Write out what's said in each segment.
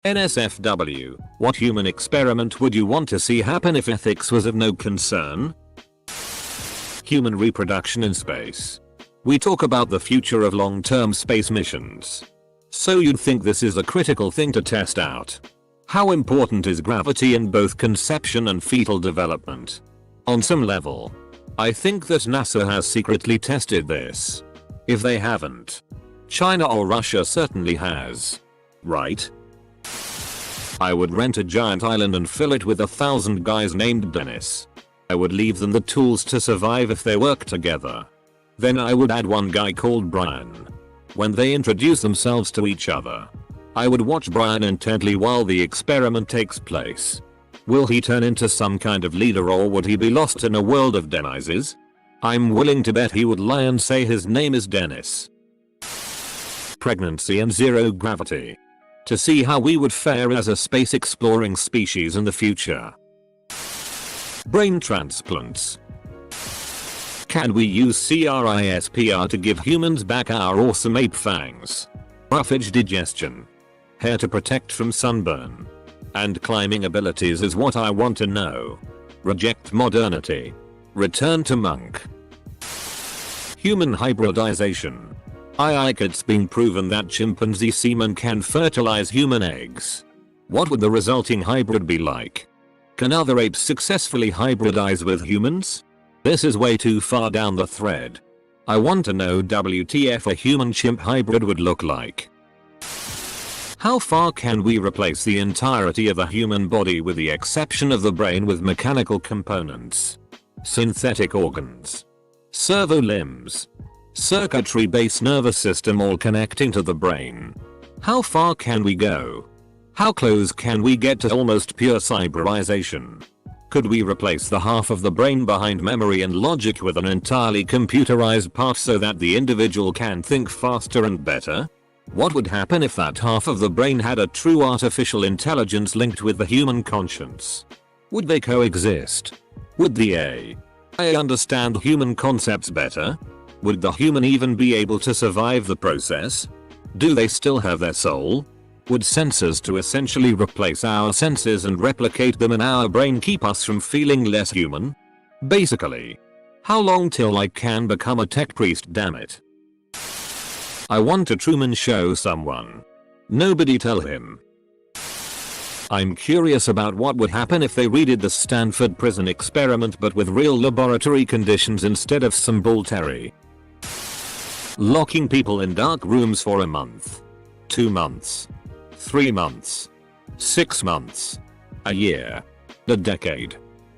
NSFW, what human experiment would you want to see happen if ethics was of no concern? Human reproduction in space. We talk about the future of long-term space missions. So you'd think this is a critical thing to test out. How important is gravity in both conception and fetal development? On some level, I think that NASA has secretly tested this. If they haven't, China or Russia certainly has. Right? I would rent a giant island and fill it with 1,000 guys named Dennis. I would leave them the tools to survive if they work together. Then I would add one guy called Brian. When they introduce themselves to each other, I would watch Brian intently while the experiment takes place. Will he turn into some kind of leader or would he be lost in a world of Denises? I'm willing to bet he would lie and say his name is Dennis. Pregnancy and zero gravity. To see how we would fare as a space exploring species in the future. Brain transplants. Can we use CRISPR to give humans back our awesome ape fangs? Roughage digestion. Hair to protect from sunburn. And climbing abilities is what I want to know. Reject modernity. Return to monk. Human hybridization. It's been proven that chimpanzee semen can fertilize human eggs. What would the resulting hybrid be like? Can other apes successfully hybridize with humans? This is way too far down the thread. I want to know WTF a human-chimp hybrid would look like. How far can we replace the entirety of a human body with the exception of the brain with mechanical components? Synthetic organs. Servo limbs. Circuitry-based nervous system all connecting to the brain. How far can we go? How close can we get to almost pure cyberization? Could we replace the half of the brain behind memory and logic with an entirely computerized part so that the individual can think faster and better? What would happen if that half of the brain had a true artificial intelligence linked with the human conscience? Would they coexist? Would the AI understand human concepts better? Would the human even be able to survive the process? Do they still have their soul? Would sensors to essentially replace our senses and replicate them in our brain keep us from feeling less human? Basically, how long till I can become a tech priest, damn it? I want a Truman Show someone. Nobody tell him. I'm curious about what would happen if they redid the Stanford prison experiment but with real laboratory conditions instead of some bull terry. Locking people in dark rooms for a month. 2 months. 3 months. 6 months. A year. A decade.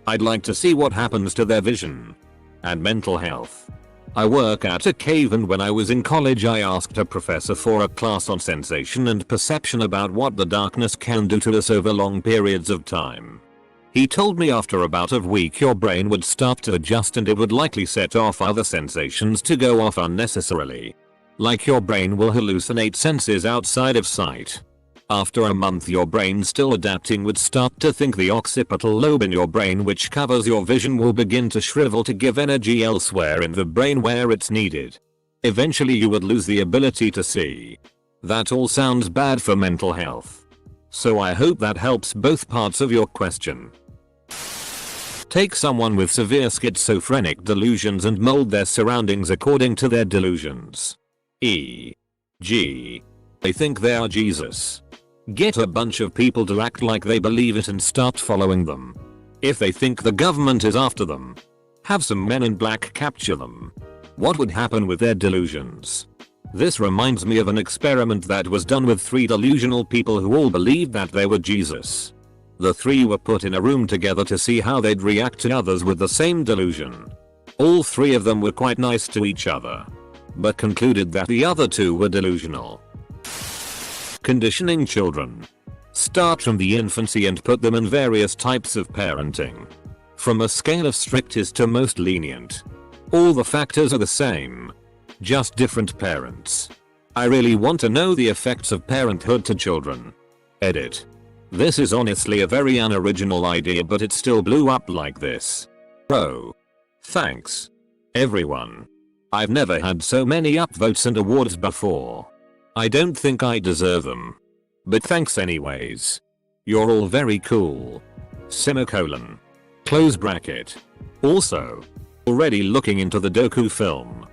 I'd like to see what happens to their vision. And mental health. I work at a cave and when I was in college I asked a professor for a class on sensation and perception about what the darkness can do to us over long periods of time. He told me after about a week your brain would start to adjust and it would likely set off other sensations to go off unnecessarily. Like your brain will hallucinate senses outside of sight. After a month your brain still adapting would start to think the occipital lobe in your brain which covers your vision will begin to shrivel to give energy elsewhere in the brain where it's needed. Eventually you would lose the ability to see. That all sounds bad for mental health. So I hope that helps both parts of your question. Take someone with severe schizophrenic delusions and mold their surroundings according to their delusions. E.g. they think they are Jesus. Get a bunch of people to act like they believe it and start following them. If they think the government is after them, have some men in black capture them. What would happen with their delusions? This reminds me of an experiment that was done with 3 delusional people who all believed that they were Jesus. The 3 were put in a room together to see how they'd react to others with the same delusion. All 3 of them were quite nice to each other, but concluded that the other 2 were delusional. Conditioning children. Start from the infancy and put them in various types of parenting. From a scale of strictest to most lenient. All the factors are the same. Just different parents. I really want to know the effects of parenthood to children. Edit. This is honestly a very unoriginal idea but it still blew up like this. Oh. Thanks. Everyone. I've never had so many upvotes and awards before. I don't think I deserve them. But thanks anyways. You're all very cool. Semicolon. Close bracket. Also, already looking into the docu film.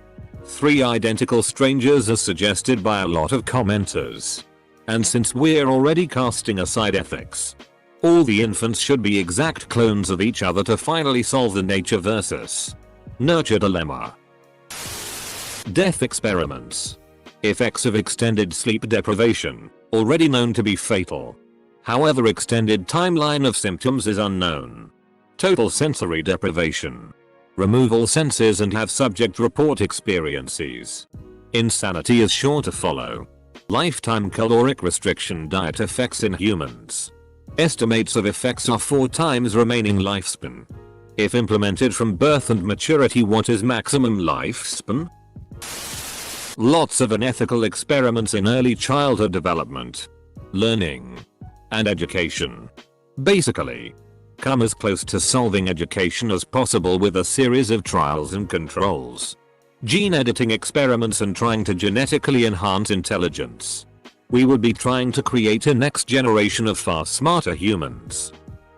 3 Identical Strangers as suggested by a lot of commenters. And since we're already casting aside ethics, all the infants should be exact clones of each other to finally solve the nature versus nurture dilemma. Death experiments. Effects of extended sleep deprivation, already known to be fatal. However, extended timeline of symptoms is unknown. Total sensory deprivation. Remove all senses and have subject report experiences. Insanity is sure to follow. Lifetime caloric restriction diet effects in humans. Estimates of effects are 4 times remaining lifespan. If implemented from birth and maturity, what is maximum lifespan? Lots of unethical experiments in early childhood development, learning, and education. Basically, come as close to solving education as possible with a series of trials and controls. Gene editing experiments and trying to genetically enhance intelligence. We would be trying to create a next generation of far smarter humans,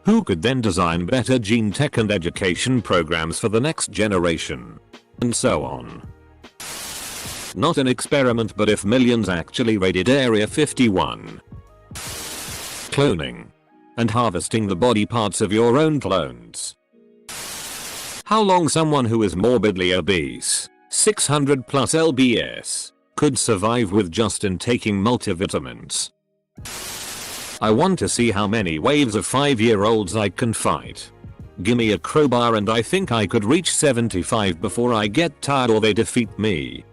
who could then design better gene tech and education programs for the next generation. And so on. Not an experiment, but if millions actually raided Area 51. Cloning. And harvesting the body parts of your own clones. How long someone who is morbidly obese, 600 plus lbs, could survive with just taking multivitamins. I want to see how many waves of 5-year-olds I can fight. Gimme a crowbar and I think I could reach 75 before I get tired or they defeat me.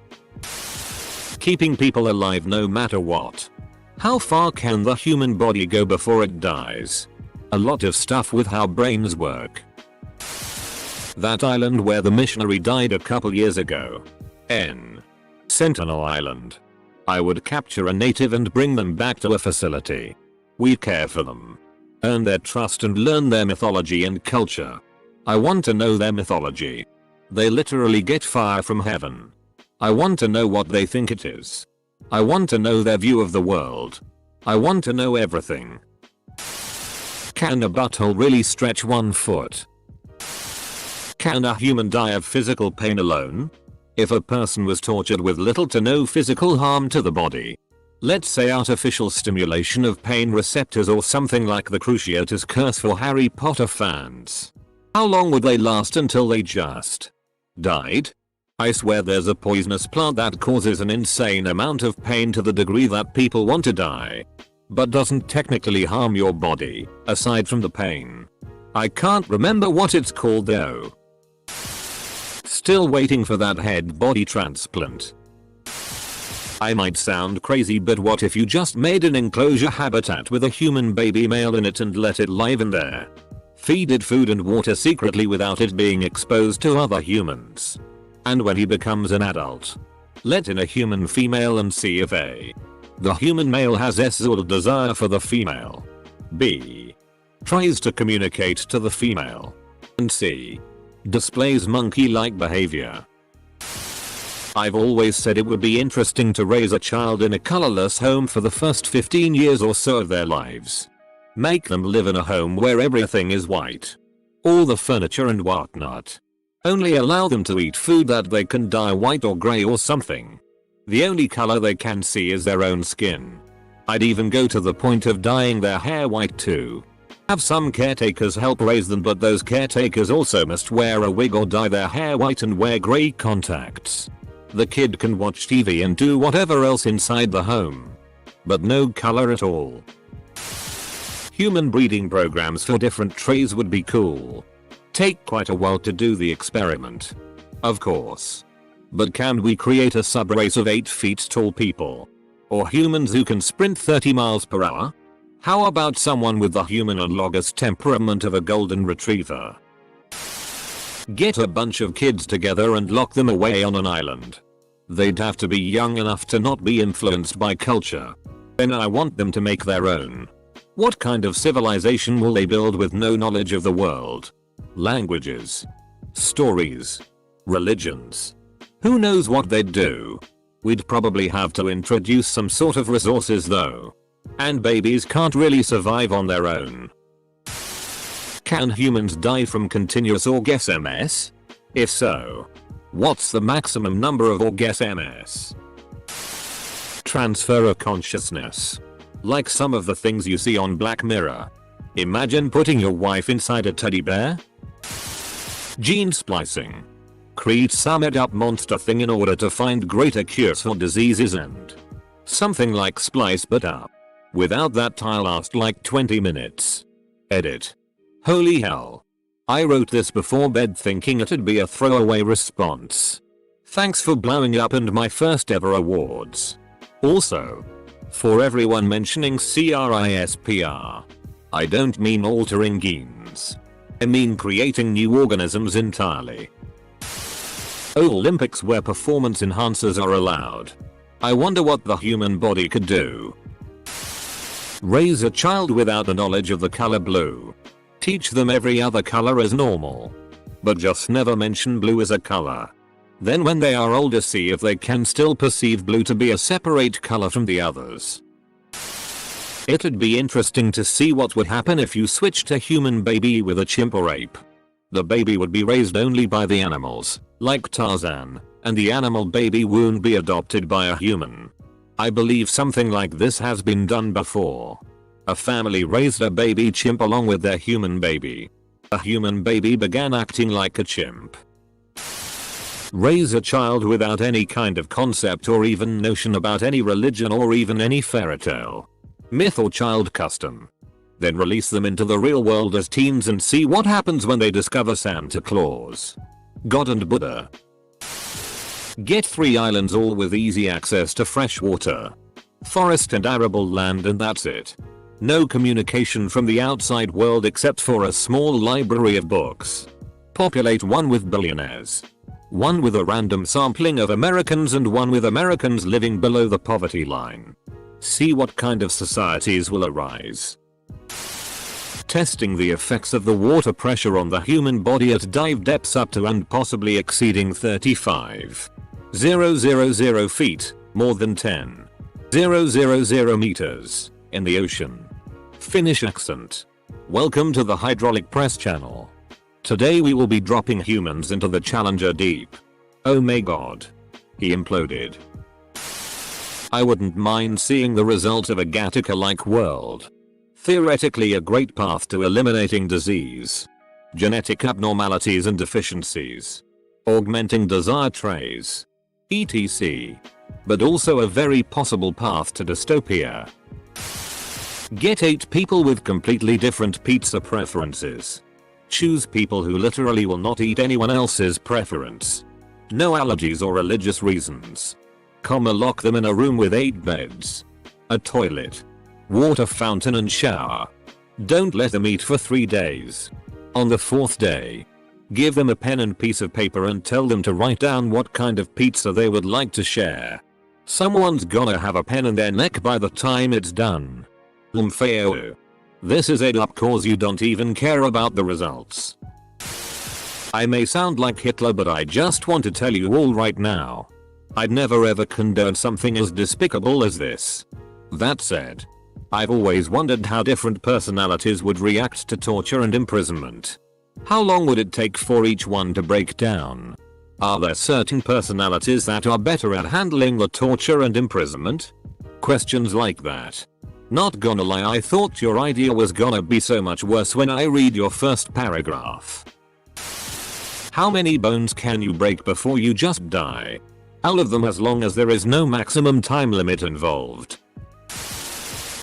Keeping people alive no matter what. How far can the human body go before it dies? A lot of stuff with how brains work. That island where the missionary died a couple years ago. Sentinel Island. I would capture a native and bring them back to a facility. We care for them, earn their trust and learn their mythology and culture. I want to know their mythology. They literally get fire from heaven. I want to know what they think it is. I want to know their view of the world. I want to know everything. Can a butthole really stretch 1 foot? Can a human die of physical pain alone? If a person was tortured with little to no physical harm to the body, let's say artificial stimulation of pain receptors or something like the Cruciatus Curse for Harry Potter fans, how long would they last until they just died? I swear there's a poisonous plant that causes an insane amount of pain to the degree that people want to die, but doesn't technically harm your body, aside from the pain. I can't remember what it's called though. Still waiting for that head body transplant. I might sound crazy, but what if you just made an enclosure habitat with a human baby male in it and let it live in there? Feed it food and water secretly without it being exposed to other humans. And when he becomes an adult, let in a human female and see if A, the human male has sexual desire for the female, B, tries to communicate to the female, and C, displays monkey-like behavior. I've always said it would be interesting to raise a child in a colorless home for the first 15 years or so of their lives. Make them live in a home where everything is white. All the furniture and whatnot. Only allow them to eat food that they can dye white or grey or something. The only color they can see is their own skin. I'd even go to the point of dyeing their hair white too. Have some caretakers help raise them, but those caretakers also must wear a wig or dye their hair white and wear grey contacts. The kid can watch TV and do whatever else inside the home, but no color at all. Human breeding programs for different traits would be cool. Take quite a while to do the experiment, of course. But can we create a subrace of 8 feet tall people? Or humans who can sprint 30 miles per hour? How about someone with the human analogous temperament of a golden retriever? Get a bunch of kids together and lock them away on an island. They'd have to be young enough to not be influenced by culture. Then I want them to make their own. What kind of civilization will they build with no knowledge of the world? Languages, stories, religions. Who knows what they'd do? We'd probably have to introduce some sort of resources though. And babies can't really survive on their own. Can humans die from continuous orgasms? If so, what's the maximum number of orgasms? Transfer of consciousness. Like some of the things you see on Black Mirror. Imagine putting your wife inside a teddy bear? Gene splicing. Create some made up monster thing in order to find greater cures for diseases and something like splice but up. Without that I'll last like 20 minutes. Edit. Holy hell. I wrote this before bed thinking it'd be a throwaway response. Thanks for blowing up and my first ever awards. Also, for everyone mentioning CRISPR. I don't mean altering genes. I mean creating new organisms entirely. Olympics where performance enhancers are allowed. I wonder what the human body could do. Raise a child without the knowledge of the color blue. Teach them every other color as normal. But just never mention blue as a color. Then when they are older see if they can still perceive blue to be a separate color from the others. It'd be interesting to see what would happen if you switched a human baby with a chimp or ape. The baby would be raised only by the animals, like Tarzan, and the animal baby won't be adopted by a human. I believe something like this has been done before. A family raised a baby chimp along with their human baby. A human baby began acting like a chimp. Raise a child without any kind of concept or even notion about any religion or even any fairy tale, myth or child custom. Then release them into the real world as teens and see what happens when they discover Santa Claus, God and Buddha. Get 3 islands all with easy access to fresh water, forest and arable land and that's it. No communication from the outside world except for a small library of books. Populate one with billionaires. One with a random sampling of Americans and one with Americans living below the poverty line. See what kind of societies will arise. Testing the effects of the water pressure on the human body at dive depths up to and possibly exceeding 35,000 feet, more than 10,000 meters, in the ocean. Finnish accent. Welcome to the Hydraulic Press channel. Today we will be dropping humans into the Challenger deep. Oh my god. He imploded. I wouldn't mind seeing the result of a Gattaca-like world. Theoretically a great path to eliminating disease, genetic abnormalities and deficiencies, augmenting desire traits, etc. But also a very possible path to dystopia. Get 8 people with completely different pizza preferences. Choose people who literally will not eat anyone else's preference. No allergies or religious reasons. Lock them in a room with 8 beds, a toilet, water fountain and shower. Don't let them eat for 3 days. On the 4th day, give them a pen and piece of paper and tell them to write down what kind of pizza they would like to share. Someone's gonna have a pen in their neck by the time it's done. Umfeo. This is up cause you don't even care about the results. I may sound like Hitler but I just want to tell you all right now. I'd never ever condone something as despicable as this. That said, I've always wondered how different personalities would react to torture and imprisonment. How long would it take for each one to break down? Are there certain personalities that are better at handling the torture and imprisonment? Questions like that. Not gonna lie, I thought your idea was gonna be so much worse when I read your first paragraph. How many bones can you break before you just die? All of them as long as there is no maximum time limit involved.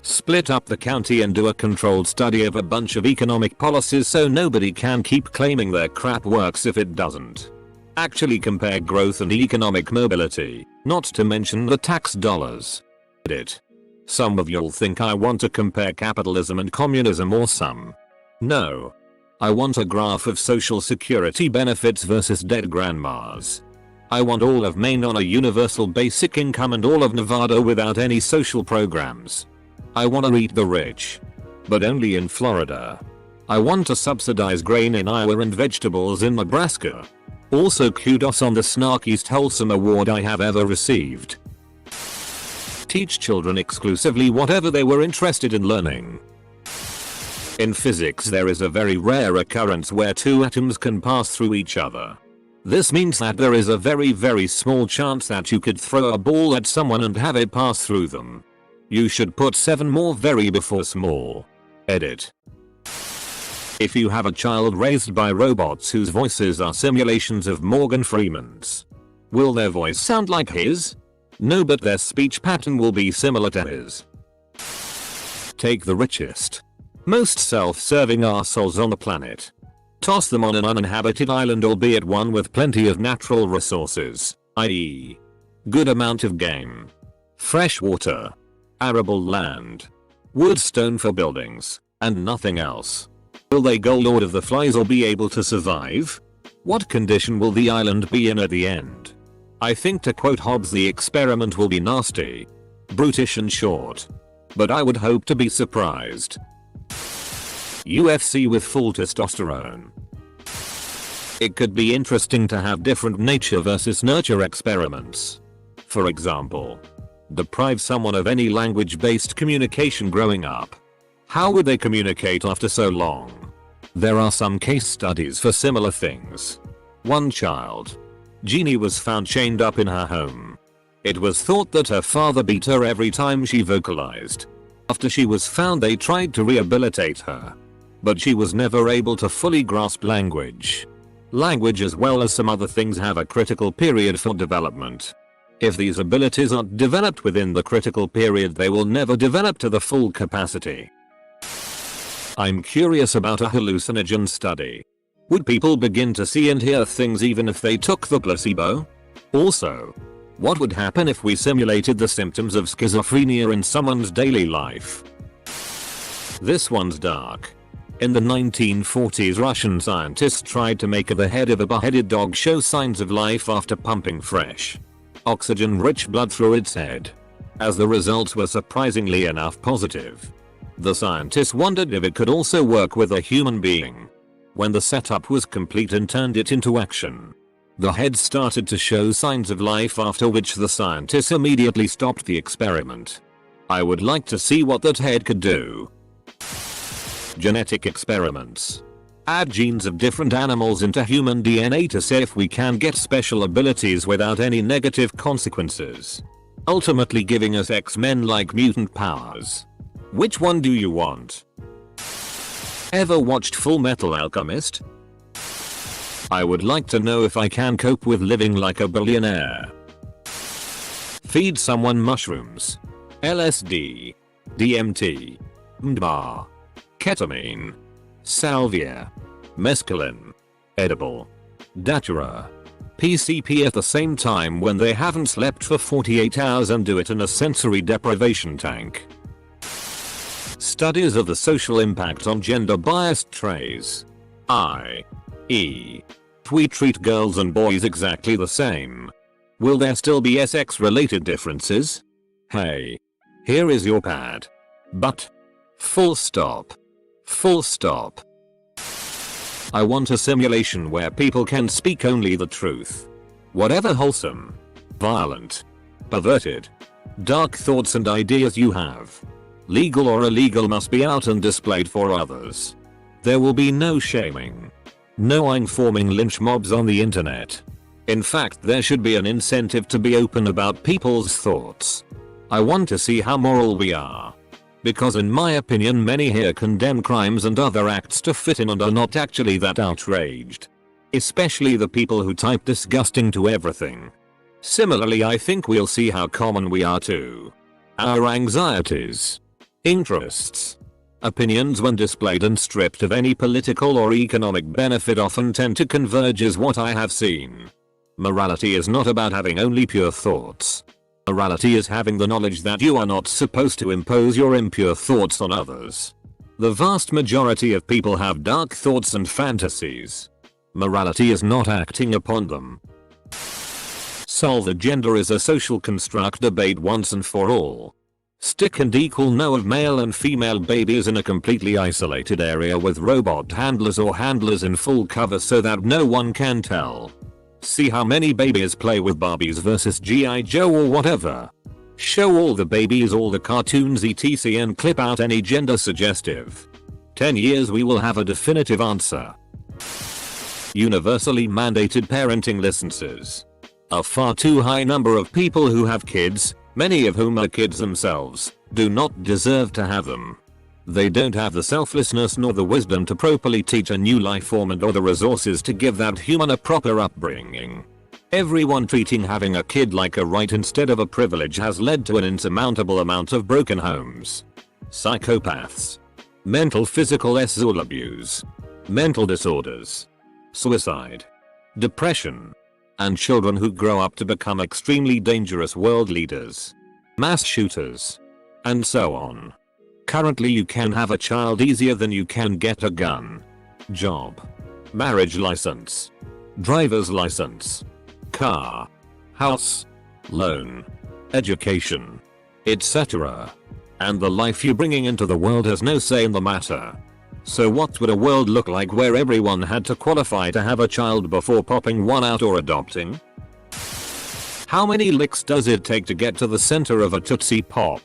Split up the county and do a controlled study of a bunch of economic policies so nobody can keep claiming their crap works if it doesn't. Actually compare growth and economic mobility, not to mention the tax dollars. Edit. Some of you'll think I want to compare capitalism and communism or some. No. I want a graph of social security benefits versus dead grandmas. I want all of Maine on a universal basic income and all of Nevada without any social programs. I want to eat the rich. But only in Florida. I want to subsidize grain in Iowa and vegetables in Nebraska. Also kudos on the snarkiest wholesome award I have ever received. Teach children exclusively whatever they were interested in learning. In physics, there is a very rare occurrence where two atoms can pass through each other. This means that there is a very small chance that you could throw a ball at someone and have it pass through them. You should put 7 more very before small. Edit. If you have a child raised by robots whose voices are simulations of Morgan Freeman's, will their voice sound like his? No, but their speech pattern will be similar to his. Take the richest, most self-serving arseholes on the planet. Toss them on an uninhabited island, albeit one with plenty of natural resources, i.e. good amount of game, fresh water, arable land, wood, stone for buildings, and nothing else. Will they go Lord of the Flies or be able to survive? What condition will the island be in at the end? I think, to quote Hobbes, the experiment will be nasty, brutish and short. But I would hope to be surprised. UFC with full testosterone. It could be interesting to have different nature versus nurture experiments. For example, deprive someone of any language-based communication growing up. How would they communicate after so long? There are some case studies for similar things. One child, Jeannie, was found chained up in her home. It was thought that her father beat her every time she vocalized. After she was found, they tried to rehabilitate her, but she was never able to fully grasp language. Language, as well as some other things, have a critical period for development. If these abilities aren't developed within the critical period, they will never develop to the full capacity. I'm curious about a hallucinogen study. Would people begin to see and hear things even if they took the placebo? Also, what would happen if we simulated the symptoms of schizophrenia in someone's daily life? This one's dark. In the 1940s, Russian scientists tried to make the head of a beheaded dog show signs of life after pumping fresh, oxygen-rich blood through its head. As the results were surprisingly enough positive, the scientists wondered if it could also work with a human being. When the setup was complete and turned it into action, the head started to show signs of life, after which the scientists immediately stopped the experiment. I would like to see what that head could do. Genetic experiments. Add genes of different animals into human DNA to see if we can get special abilities without any negative consequences, ultimately giving us X-Men-like mutant powers. Which one do you want? Ever watched Full Metal Alchemist? I would like to know if I can cope with living like a billionaire. Feed someone mushrooms, LSD, DMT, MDMA, ketamine, salvia, mescaline, edible, datura, PCP at the same time when they haven't slept for 48 hours, and do it in a sensory deprivation tank. Studies of the social impact on gender-biased traits, i.e. if we treat girls and boys exactly the same, will there still be sex-related differences? Hey, here is your pad. But, full stop. Full stop. I want a simulation where people can speak only the truth. Whatever wholesome, violent, perverted, dark thoughts and ideas you have, legal or illegal, must be out and displayed for others. There will be no shaming, no informing lynch mobs on the internet. In fact, there should be an incentive to be open about people's thoughts. I want to see how moral we are. Because in my opinion, many here condemn crimes and other acts to fit in and are not actually that outraged. Especially the people who type disgusting to everything. Similarly, I think we'll see how common we are too. Our anxieties, interests, opinions, when displayed and stripped of any political or economic benefit, often tend to converge, is what I have seen. Morality is not about having only pure thoughts. Morality is having the knowledge that you are not supposed to impose your impure thoughts on others. The vast majority of people have dark thoughts and fantasies. Morality is not acting upon them. Solve the gender is a social construct debate once and for all. Stick and equal no of male and female babies in a completely isolated area with robot handlers or handlers in full cover so that no one can tell. See how many babies play with Barbies versus G.I. Joe or whatever. Show all the babies all the cartoons etc and clip out any gender suggestive. 10 years we will have a definitive answer. Universally mandated parenting licenses. A far too high number of people who have kids, many of whom are kids themselves, do not deserve to have them. They don't have the selflessness nor the wisdom to properly teach a new life form and or the resources to give that human a proper upbringing. Everyone treating having a kid like a right instead of a privilege has led to an insurmountable amount of broken homes. Psychopaths. Mental physical sexual abuse. Mental disorders. Suicide. Depression. And children who grow up to become extremely dangerous world leaders. Mass shooters. And so on. Currently you can have a child easier than you can get a gun. Job. Marriage license. Driver's license. Car. House. Loan. Education. Etc. And the life you're bringing into the world has no say in the matter. So what would a world look like where everyone had to qualify to have a child before popping one out or adopting? How many licks does it take to get to the center of a Tootsie Pop?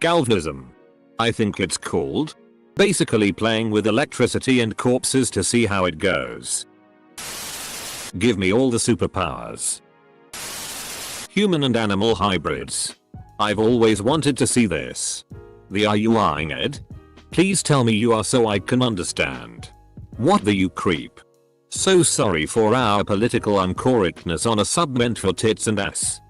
Galvanism. I think it's called. Basically playing with electricity and corpses to see how it goes. Give me all the superpowers. Human and animal hybrids. I've always wanted to see this. The are you-ing Ed? Please tell me you are so I can understand. What the you creep. So sorry for our political uncorrectness on a subment for tits and ass.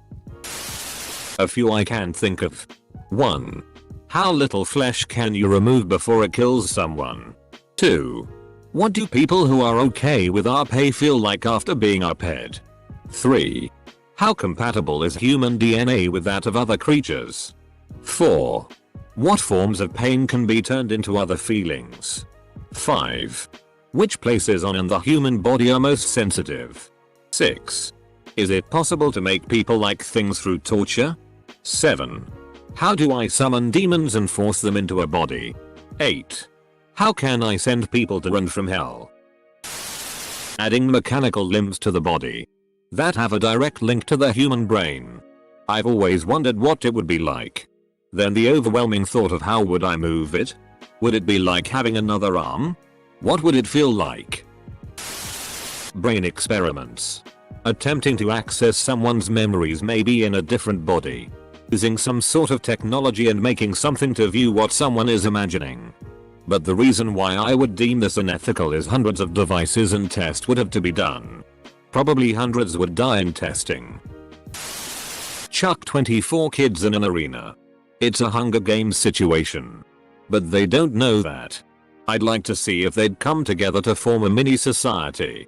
A few I can think of. 1. How little flesh can you remove before it kills someone? 2. What do people who are okay with RP feel like after being RP'd? 3. How compatible is human DNA with that of other creatures? 4. What forms of pain can be turned into other feelings? 5. Which places on in the human body are most sensitive? 6. Is it possible to make people like things through torture? 7. How do I summon demons and force them into a body? 8. How can I send people to run from hell? Adding mechanical limbs to the body that have a direct link to the human brain. I've always wondered what it would be like. Then the overwhelming thought of how would I move it? Would it be like having another arm? What would it feel like? Brain experiments. Attempting to access someone's memories maybe in a different body. Using some sort of technology and making something to view what someone is imagining. But the reason why I would deem this unethical is hundreds of devices and tests would have to be done. Probably hundreds would die in testing. Chuck 24 kids in an arena. It's a Hunger Games situation. But they don't know that. I'd like to see if they'd come together to form a mini society.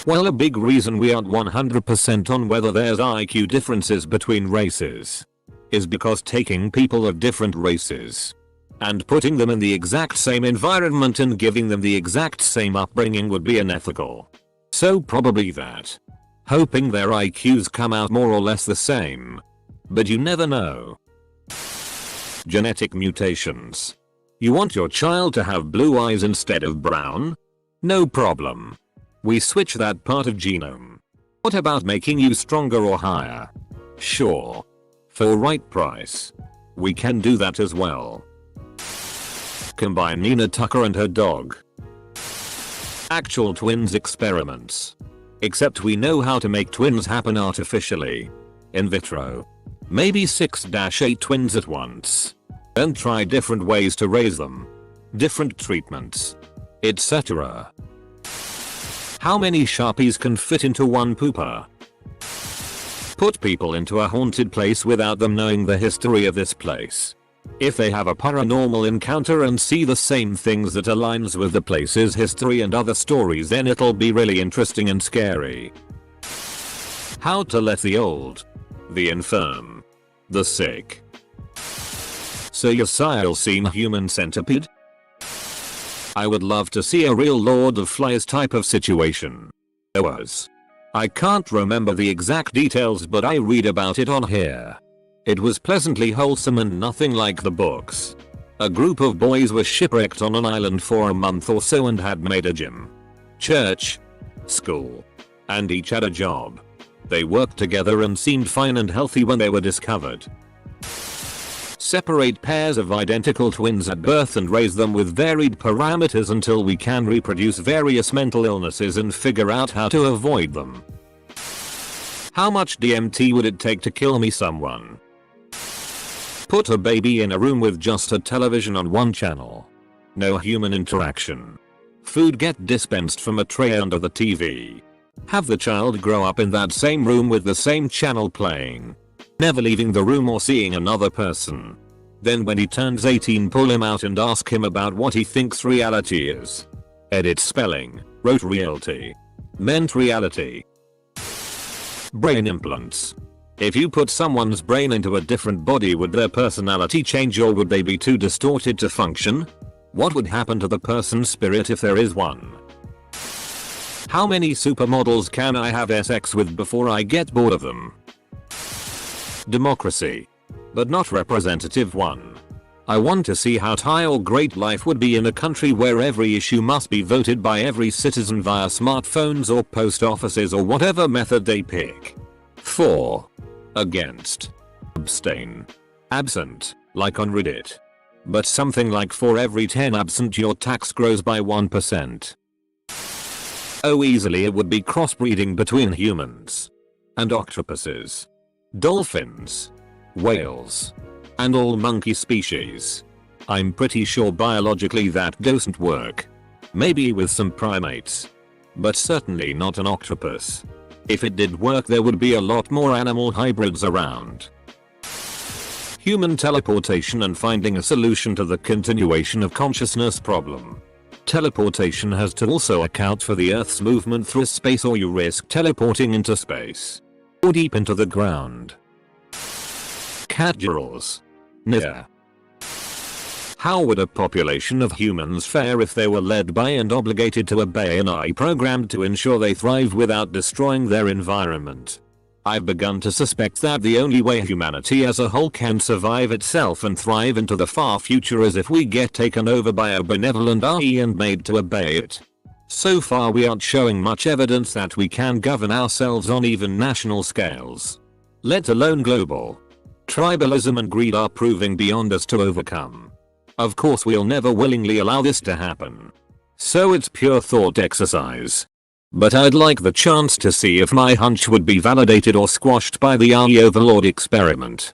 Well, a big reason we aren't 100% on whether there's IQ differences between races is because taking people of different races and putting them in the exact same environment and giving them the exact same upbringing would be unethical. So probably that. Hoping their IQs come out more or less the same. But you never know. Genetic mutations. You want your child to have blue eyes instead of brown? No problem. We switch that part of genome. What about making you stronger or higher? Sure. For right price. We can do that as well. Combine Nina Tucker and her dog. Actual twins experiments. Except we know how to make twins happen artificially. In vitro. Maybe 6-8 twins at once. And try different ways to raise them. Different treatments. Etc. How many Sharpies can fit into one pooper? Put people into a haunted place without them knowing the history of this place. If they have a paranormal encounter and see the same things that aligns with the place's history and other stories, then it'll be really interesting and scary. How to let the old, the infirm, the sick. So you'll seen Human Centipede? I would love to see a real Lord of Flies type of situation. There was. I can't remember the exact details, but I read about it on here. It was pleasantly wholesome and nothing like the books. A group of boys were shipwrecked on an island for a month or so and had made a gym, church, school, and each had a job. They worked together and seemed fine and healthy when they were discovered. Separate pairs of identical twins at birth and raise them with varied parameters until we can reproduce various mental illnesses and figure out how to avoid them. How much DMT would it take to kill me someone? Put a baby in a room with just a television on one channel. No human interaction. Food get dispensed from a tray under the TV. Have the child grow up in that same room with the same channel playing. Never leaving the room or seeing another person. Then when he turns 18, pull him out and ask him about what he thinks reality is. Edit spelling, wrote realty. Meant reality. Brain implants. If you put someone's brain into a different body, would their personality change or would they be too distorted to function? What would happen to the person's spirit if there is one? How many supermodels can I have sex with before I get bored of them? Democracy. But not representative one. I want to see how tile great life would be in a country where every issue must be voted by every citizen via smartphones or post offices or whatever method they pick. 4. Against. Abstain. Absent, like on Reddit. But something like for every 10 absent your tax grows by 1%. Oh, easily it would be crossbreeding between humans and octopuses, dolphins, whales, and all monkey species. I'm pretty sure biologically that doesn't work. Maybe with some primates. But certainly not an octopus. If it did work, there would be a lot more animal hybrids around. Human teleportation and finding a solution to the continuation of consciousness problem. Teleportation has to also account for the Earth's movement through space, or you risk teleporting into space. Or deep into the ground. Cat jaws. Near. How would a population of humans fare if they were led by and obligated to obey an AI programmed to ensure they thrive without destroying their environment? I've begun to suspect that the only way humanity as a whole can survive itself and thrive into the far future is if we get taken over by a benevolent AI and made to obey it. So far we aren't showing much evidence that we can govern ourselves on even national scales. Let alone global. Tribalism and greed are proving beyond us to overcome. Of course we'll never willingly allow this to happen. So it's pure thought exercise. But I'd like the chance to see if my hunch would be validated or squashed by the AI overlord experiment.